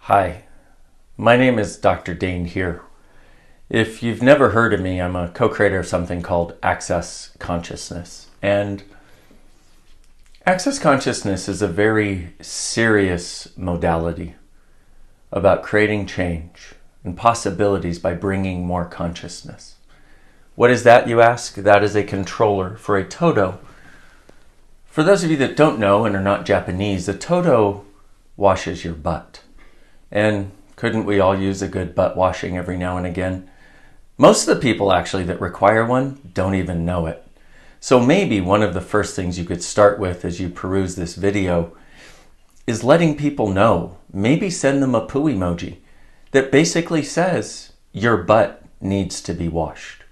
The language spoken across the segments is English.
Hi, my name is Dr. Dain Heer. If you've never heard of me, I'm a co-creator of something called Access Consciousness. And Access Consciousness is a very serious modality about creating change and possibilities by bringing more consciousness. What is that, you ask? That is a controller for a todo. For those of you that don't know and are not Japanese, a todo washes your butt. And couldn't we all use a good butt washing every now and again? Most of the people actually that require one don't even know it. So maybe one of the first things you could start with as you peruse this video is letting people know, maybe send them a poo emoji that basically says your butt needs to be washed.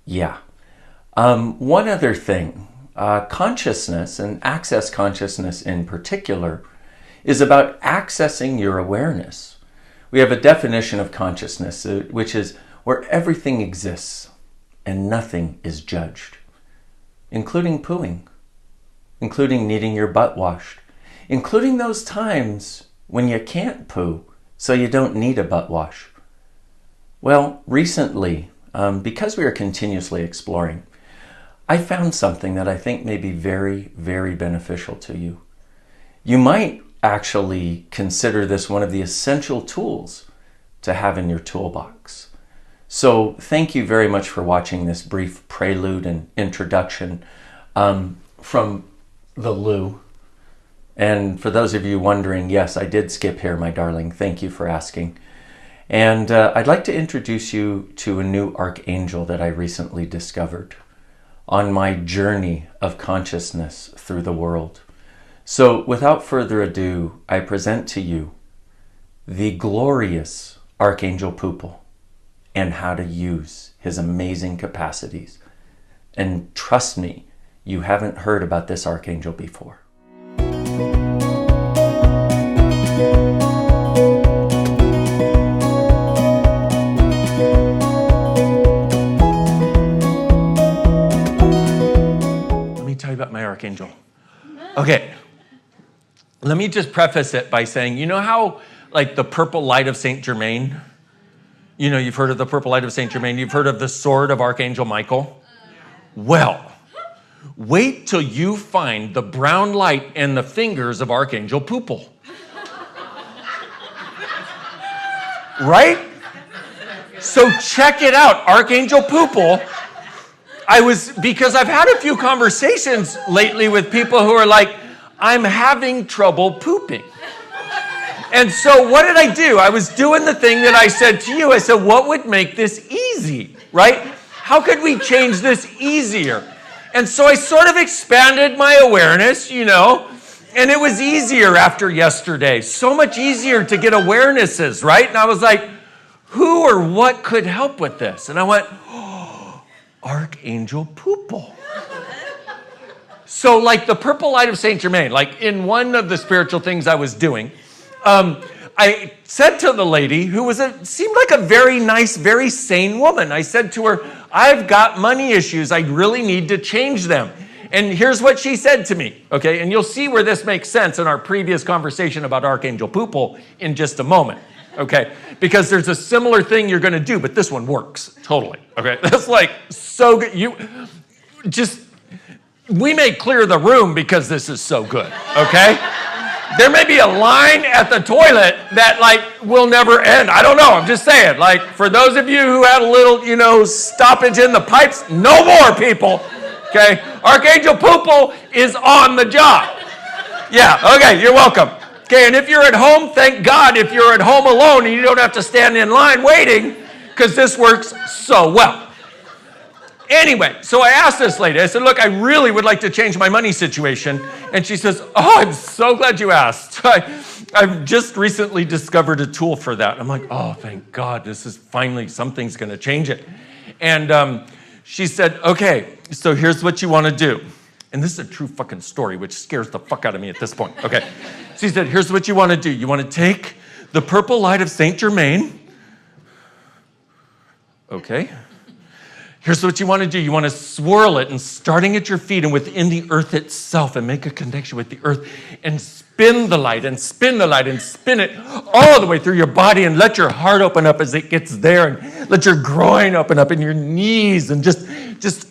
Yeah. One other thing, consciousness and access consciousness in particular is about accessing your awareness. We have a definition of consciousness, which is where everything exists and nothing is judged, including pooing, including needing your butt washed, including those times when you can't poo, so you don't need a butt wash. Well, recently, because we are continuously exploring, I found something that I think may be very, very beneficial to you. You might actually consider this one of the essential tools to have in your toolbox. So thank you very much for watching this brief prelude and introduction from the loo. And for those of you wondering, yes, I did skip here, my darling. Thank you for asking. And I'd like to introduce you to a new archangel that I recently discovered on my journey of consciousness through the world. So without further ado, I present to you the glorious Archangel Poopel and how to use his amazing capacities. And trust me, you haven't heard about this archangel before. Let me tell you about my archangel. Okay. Let me just preface it by saying, you know how, like, the purple light of Saint Germain? You know, you've heard of the purple light of Saint Germain. You've heard of the sword of Archangel Michael. Well, wait till you find the brown light in the fingers of Archangel Poopel. Right? So check it out, Archangel Poopel. Because I've had a few conversations lately with people who are like, I'm having trouble pooping. And so what did I do? I was doing the thing that I said to you. I said, what would make this easy, right? How could we change this easier? And so I sort of expanded my awareness, you know, and it was easier after yesterday. So much easier to get awarenesses, right? And I was like, who or what could help with this? And I went, oh, Archangel Poopel. So like the purple light of Saint Germain, like in one of the spiritual things I was doing, I said to the lady who seemed like a very nice, very sane woman. I said to her, I've got money issues. I really need to change them. And here's what she said to me, okay? And you'll see where this makes sense in our previous conversation about Archangel Poopel in just a moment, okay? Because there's a similar thing you're gonna do, but this one works totally, okay? That's like so good. We may clear the room because this is so good, okay? There may be a line at the toilet that like will never end. I don't know, I'm just saying. Like for those of you who had a little, you know, stoppage in the pipes, no more people, okay? Archangel Poopel is on the job. Yeah, okay, you're welcome. Okay, and if you're at home, thank God if you're at home alone and you don't have to stand in line waiting because this works so well. Anyway, so I asked this lady, I said, look, I really would like to change my money situation. And she says, oh, I'm so glad you asked. I've just recently discovered a tool for that. I'm like, oh, thank God, this is finally, something's gonna change it. And she said, okay, so here's what you wanna do. And this is a true fucking story, which scares the fuck out of me at this point, okay? She said, here's what you wanna do. You wanna take the purple light of Saint Germain, okay? Here's what you want to do. You want to swirl it and starting at your feet and within the earth itself and make a connection with the earth and spin the light and spin the light and spin it all the way through your body and let your heart open up as it gets there and let your groin open up and your knees and just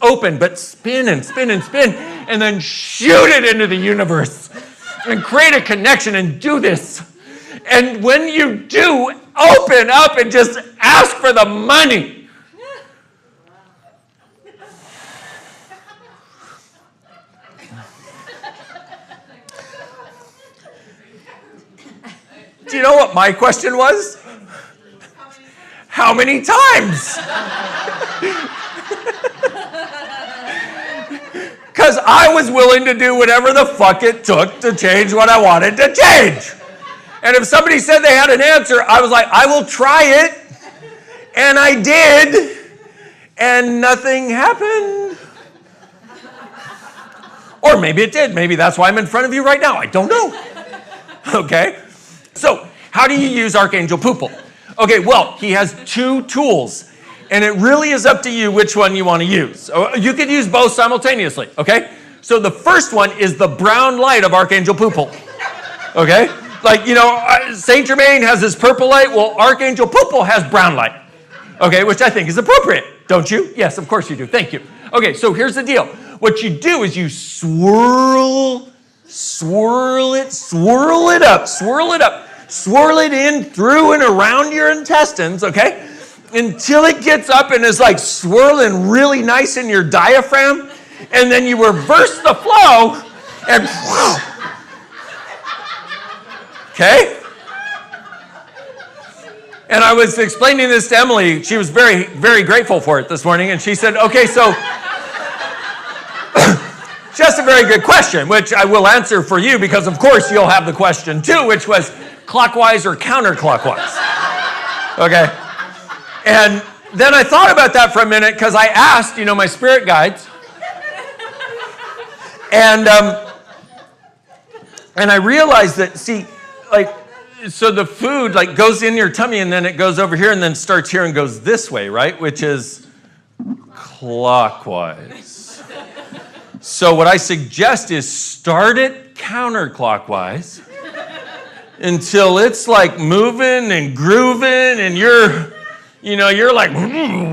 open, but spin and spin and spin and then shoot it into the universe and create a connection and do this. And when you do, open up and just ask for the money. Do you know what my question was? How many times? Because I was willing to do whatever the fuck it took to change what I wanted to change. And if somebody said they had an answer, I was like, I will try it. And I did. And nothing happened. Or maybe it did. Maybe that's why I'm in front of you right now. I don't know. Okay? So, how do you use Archangel Poopel? Okay, well, he has 2 tools, and it really is up to you which one you want to use. You could use both simultaneously, okay? So the first one is the brown light of Archangel Poopel, okay? Like, Saint Germain has his purple light. Well, Archangel Poopel has brown light, okay, which I think is appropriate, don't you? Yes, of course you do. Thank you. Okay, so here's the deal. What you do is you swirl it in, through, and around your intestines, okay? Until it gets up and is like swirling really nice in your diaphragm. And then you reverse the flow and okay? And I was explaining this to Emily. She was very, very grateful for it this morning. And she said, okay, so just a very good question, which I will answer for you because, of course, you'll have the question too, which was clockwise or counterclockwise. Okay? And then I thought about that for a minute because I asked, my spirit guides. And I realized that, so the food goes in your tummy and then it goes over here and then starts here and goes this way, right? Which is clockwise. So what I suggest is start it counterclockwise until it's moving and grooving and you're like, and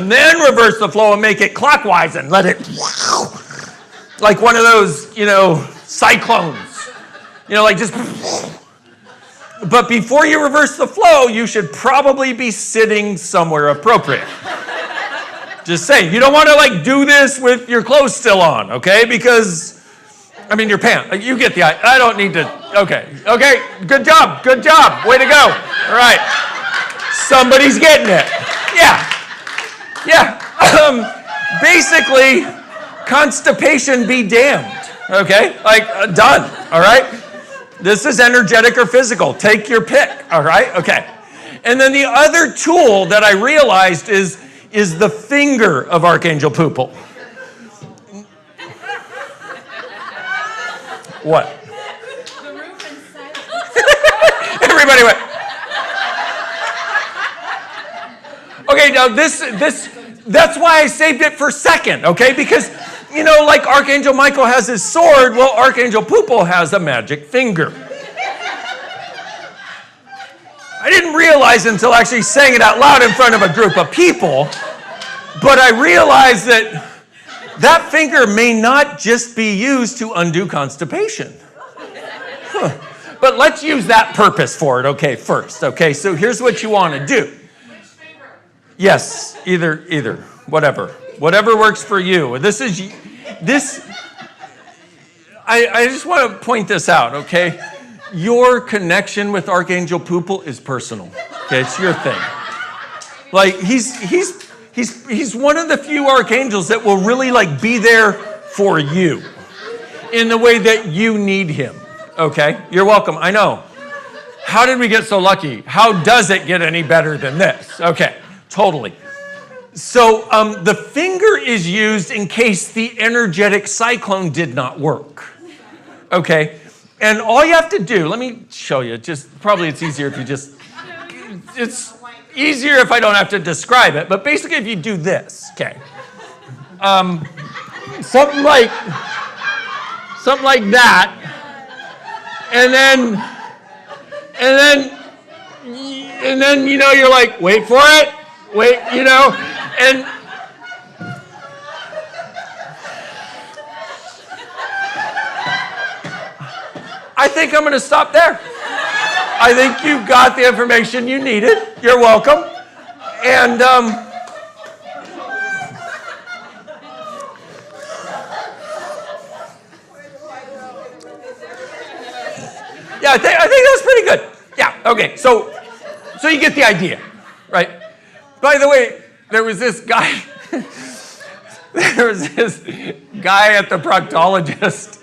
then reverse the flow and make it clockwise and let it, like one of those, cyclones, but before you reverse the flow, you should probably be sitting somewhere appropriate. Just saying, you don't want to do this with your clothes still on, okay? Because, your pants, you get the idea. I don't need to, okay, good job, way to go. All right, somebody's getting it. Yeah. Basically, constipation be damned, okay? Done, all right? This is energetic or physical. Take your pick, all right? Okay. And then the other tool that I realized is the finger of Archangel Poopel. What? The roof and silence. Everybody went. Okay, now that's why I saved it for second, okay? Because, Archangel Michael has his sword, well, Archangel Poopel has a magic finger. I didn't realize until actually saying it out loud in front of a group of people, but I realized that finger may not just be used to undo constipation. But let's use that purpose for it, okay, first, okay? So here's what you want to do. Yes, either, whatever works for you. I just want to point this out, okay? Your connection with Archangel Poopel is personal. Okay, it's your thing. He's one of the few archangels that will really be there for you in the way that you need him. Okay, you're welcome. I know. How did we get so lucky? How does it get any better than this? Okay, totally. So the finger is used in case the energetic cyclone did not work. Okay. And all you have to do, let me show you, it's easier if you just, it's easier if I don't have to describe it, but basically if you do this, okay. Something like that, and then you're like, wait for it, and I think I'm going to stop there. I think you got the information you needed. You're welcome. And yeah, I think that was pretty good. Yeah, okay. So you get the idea, right? By the way, there was this guy at the proctologist.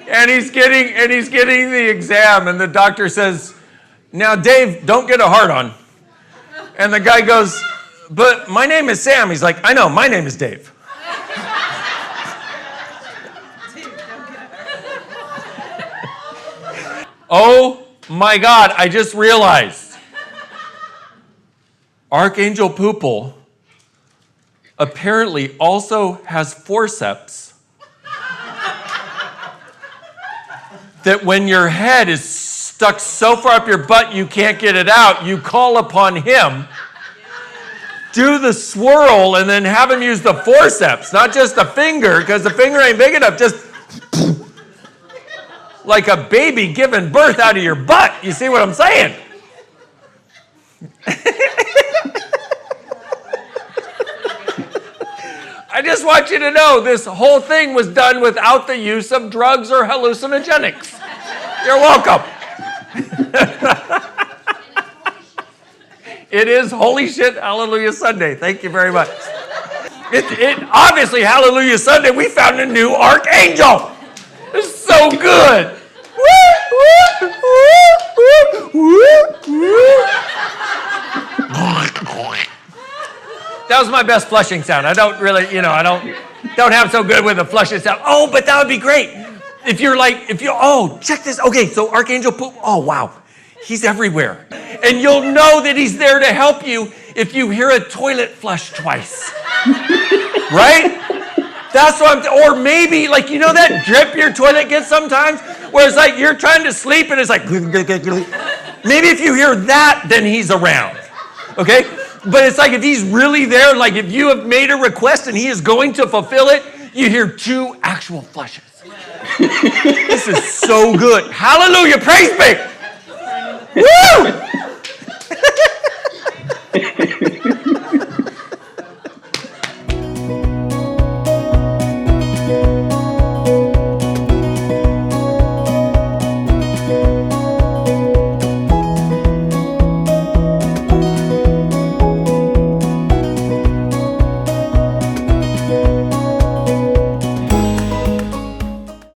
And he's getting the exam, and the doctor says, "Now, Dave, don't get a hard on." And the guy goes, "But my name is Sam." He's like, "I know, my name is Dave." Oh my God, I just realized. Archangel Poopel apparently also has forceps that when your head is stuck so far up your butt you can't get it out, you call upon him, do the swirl, and then have him use the forceps, not just the finger, because the finger ain't big enough, just like a baby giving birth out of your butt. You see what I'm saying? I just want you to know this whole thing was done without the use of drugs or hallucinogenics. You're welcome. It is Holy Shit Hallelujah Sunday. Thank you very much. It obviously Hallelujah Sunday. We found a new archangel. It's so good. That was my best flushing sound. I don't really, I don't have so good with a flushing sound. Oh, but that would be great. Check this. Okay, so Archangel Poop. Oh, wow. He's everywhere. And you'll know that he's there to help you if you hear a toilet flush twice. Right? That's what or maybe, that drip your toilet gets sometimes, where it's like you're trying to sleep and it's like, maybe if you hear that, then he's around. Okay? But it's like if he's really there, like if you have made a request and he is going to fulfill it, you hear 2 actual flushes. This is so good. Hallelujah. Praise me. Woo!